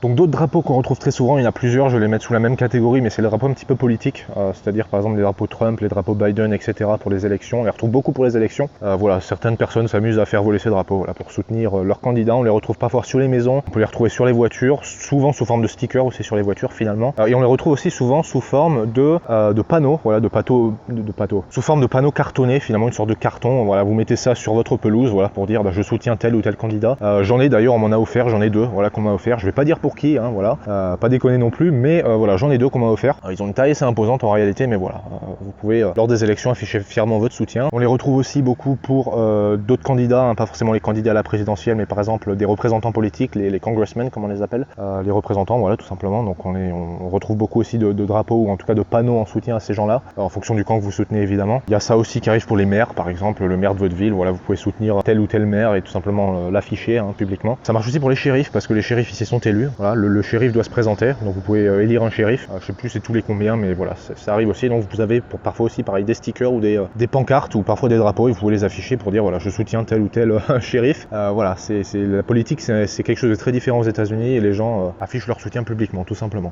Donc d'autres drapeaux qu'on retrouve très souvent, il y en a plusieurs, je vais les mettre sous la même catégorie, mais c'est les drapeaux un petit peu politiques, c'est-à-dire par exemple les drapeaux Trump, les drapeaux Biden, etc. pour les élections. On les retrouve beaucoup pour les élections. Voilà, certaines personnes s'amusent à faire voler ces drapeaux voilà, pour soutenir leurs candidats. On les retrouve parfois sur les maisons, on peut les retrouver sur les voitures, souvent sous forme de stickers aussi sur les voitures finalement. Et on les retrouve aussi souvent sous forme de panneaux, voilà, de panneaux, sous forme de panneaux cartonnés, finalement une sorte de carton. Voilà, vous mettez ça sur votre pelouse, voilà, pour dire je soutiens tel ou tel candidat. J'en ai d'ailleurs, on m'en a offert, j'en ai deux, voilà, qu'on m'a offert. Je vais pas dire pour qui, hein, voilà. Pas déconner non plus, mais voilà, j'en ai deux qu'on m'a offert. Ils ont une taille assez imposante en réalité, mais voilà, vous pouvez lors des élections afficher fièrement votre soutien. On les retrouve aussi beaucoup pour d'autres candidats, hein, pas forcément les candidats à la présidentielle, mais par exemple des représentants politiques, les congressmen comme on les appelle, les représentants, voilà, tout simplement. Donc on retrouve beaucoup aussi de drapeaux ou en tout cas de panneaux en soutien à ces gens-là, en fonction du camp que vous soutenez évidemment. Il y a ça aussi qui arrive pour les maires, par exemple, le maire de votre ville, voilà, vous pouvez soutenir tel ou tel maire et tout simplement l'afficher hein, publiquement. Ça marche aussi pour les shérifs, parce que les shérifs ici sont élus. Voilà, le shérif doit se présenter, donc vous pouvez élire un shérif. Je sais plus c'est tous les combien, mais voilà, ça arrive aussi. Donc vous avez parfois aussi pareil des stickers ou des pancartes ou parfois des drapeaux et vous pouvez les afficher pour dire voilà je soutiens tel ou tel shérif. Voilà, la politique c'est quelque chose de très différent aux États-Unis et les gens affichent leur soutien publiquement tout simplement.